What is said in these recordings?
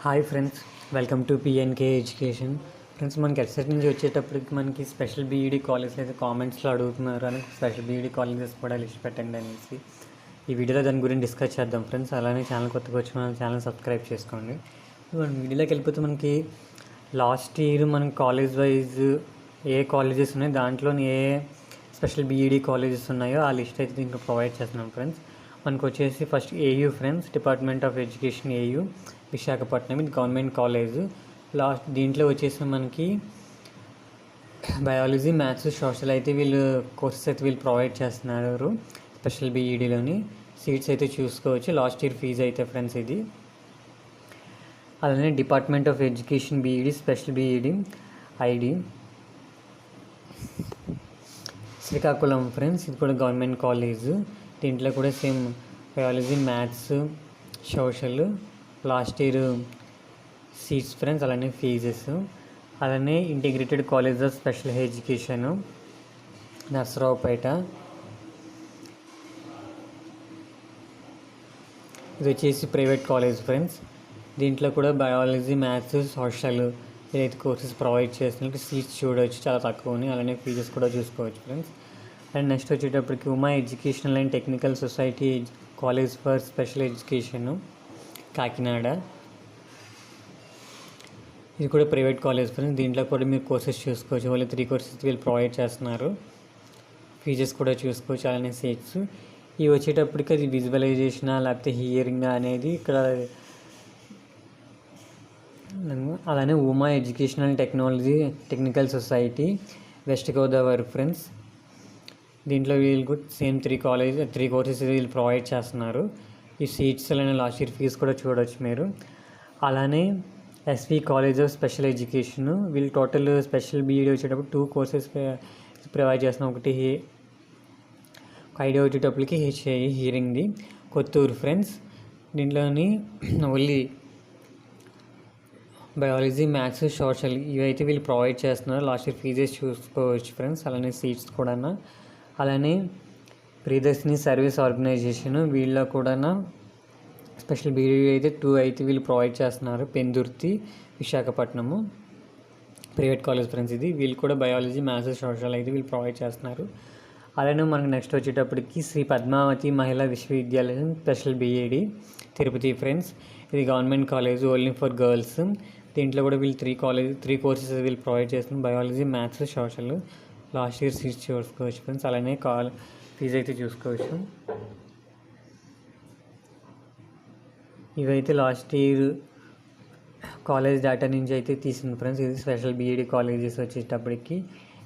Hi friends, welcome to PNK education. Friends, మనకి ఎస్ఎట్ నుంచి వచ్చేటప్పటికి మనకి స్పెషల్ బీఈడి కాలేజెస్ అయితే కామెంట్స్లో అడుగుతున్నారు అని స్పెషల్ బీఈడి కాలేజెస్ కూడా లిస్ట్ పెట్టండి అనేసి ఈ వీడియోలో దాని గురించి డిస్కస్ చేద్దాం ఫ్రెండ్స్. అలానే ఛానల్ కొత్తగా వచ్చిన మన ఛానల్ సబ్స్క్రైబ్ చేసుకోండి. మన వీడియోలోకి వెళ్ళిపోతే మనకి లాస్ట్ ఇయర్ మనకి కాలేజ్ వైజ్ ఏ కాలేజెస్ ఉన్నాయో దాంట్లోని ఏ స్పెషల్ బీఈడి కాలేజెస్ ఉన్నాయో ఆ లిస్ట్ అయితే దీంట్లో ప్రొవైడ్ చేస్తున్నాం ఫ్రెండ్స్. మనకు వచ్చేసి first AU friends, department of education AU Visakhapatnam, ఇది గవర్నమెంట్ కాలేజ్. లాస్ట్ దీంట్లో వచ్చేసి మనకి బయాలజీ, మ్యాథ్స్, సోషల్ అయితే వీళ్ళు కోర్సెస్ అయితే వీళ్ళు ప్రొవైడ్ చేస్తున్నారు. స్పెషల్ బీఈడీలోని సీట్స్ అయితే చూసుకోవచ్చు. లాస్ట్ ఇయర్ ఫీజు అయితే ఫ్రెండ్స్ ఇది. అలానే department of education B Ed, special B Ed ID Srikakulam friends, ఇది కూడా గవర్నమెంట్ కాలేజ్. దీంట్లో కూడా same biology, maths, social last year seats friends, అలానే ఫీజెస్. అలానే integrated college of special education Narasaraopet, ఇది వచ్చేసి ప్రైవేట్ కాలేజ్ ఫ్రెండ్స్. దీంట్లో కూడా బయాలజీ, మ్యాథ్స్, సోషల్ ఏదైతే కోర్సెస్ ప్రొవైడ్ చేస్తున్నారు సీట్స్ చూడవచ్చు, చాలా తక్కువ ఉన్నాయి. అలానే ఫీజెస్ కూడా చూసుకోవచ్చు ఫ్రెండ్స్. అండ్ నెక్స్ట్ వచ్చేటప్పటికి Uma educational and technical society college for special education Kakinada, ఇది కూడా ప్రైవేట్ కాలేజ్ ఫ్రెండ్స్. దీంట్లో కూడా మీరు కోర్సెస్ చూసుకోవచ్చు. వాళ్ళు 3 కోర్సెస్ వీళ్ళు ప్రొవైడ్ చేస్తున్నారు. ఫీజెస్ కూడా చూసుకోవచ్చు, అలానే సీట్స్. ఇవి వచ్చేటప్పటికి అది విజువలైజేషన్ లేకపోతే హియరింగ్ అనేది ఇక్కడ. అలానే Uma educational technical society west Godavari friends. దీంట్లో వీళ్ళు కూడా సేమ్ 3 కోర్సెస్ వీళ్ళు ప్రొవైడ్ చేస్తున్నారు. ఈ సీట్స్ అలానే లాస్ట్ ఇయర్ ఫీజు కూడా చూడవచ్చు మీరు. అలానే SV college of special education, వీళ్ళు టోటల్ స్పెషల్ బీఈడీ వచ్చేటప్పుడు 2 కోర్సెస్ ప్రొవైడ్ చేస్తున్నాం. ఒకటి ఐడియా వచ్చేటప్పటికి హెచ్ఐ హియరింగ్ది కొత్తూరు ఫ్రెండ్స్. దీంట్లోని ఓన్లీ బయాలజీ, మ్యాథ్స్, సోషల్ ఇవైతే వీళ్ళు ప్రొవైడ్ చేస్తున్నారు. లాస్ట్ ఇయర్ ఫీజెస్ చూసుకోవచ్చు ఫ్రెండ్స్, అలానే సీట్స్ కూడా. అలానే ప్రియదర్శిని సర్వీస్ ఆర్గనైజేషన్, వీళ్ళ కూడా స్పెషల్ బీఈడీ అయితే 2 అయితే వీళ్ళు ప్రొవైడ్ చేస్తున్నారు. Pendurthi, Visakhapatnam private college friends ఇది. వీళ్ళు కూడా బయాలజీ, మ్యాథ్స్, సోషల్ అయితే వీళ్ళు ప్రొవైడ్ చేస్తున్నారు. అలానే మనకు నెక్స్ట్ వచ్చేటప్పటికి శ్రీ పద్మావతి మహిళా విశ్వవిద్యాలయం స్పెషల్ బీఈడీ తిరుపతి ఫ్రెండ్స్, ఇది government college only for girls. దీంట్లో కూడా వీళ్ళు 3 కోర్సెస్ వీళ్ళు ప్రొవైడ్ చేస్తున్నారు. Biology, maths, social. Last year seats చూసుకోవచ్చు ఫ్రెండ్స్, అలానే ఫీజు అయితే చూసుకోవచ్చు. ఇవైతే లాస్ట్ ఇయర్ కాలేజ్ డేటా నుంచి అయితే తీసింది ఫ్రెండ్స్. ఇది స్పెషల్ బీఈడీ కాలేజెస్ వచ్చేటప్పటికి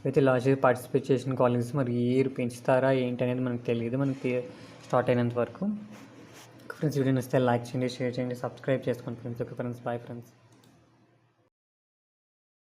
అయితే లాస్ట్ ఇయర్ పార్టిసిపేట్ చేసిన కాలేజెస్. మరి ఈ ఇయర్ పెంచుతారా ఏంటి అనేది మనకు తెలియదు, మనకి స్టార్ట్ అయినంత వరకు. ఫ్రెండ్స్, వీడియో నచ్చితే లైక్ చేయండి, షేర్ చేయండి, సబ్స్క్రైబ్ చేసుకోండి friends. Okay friends, bye friends.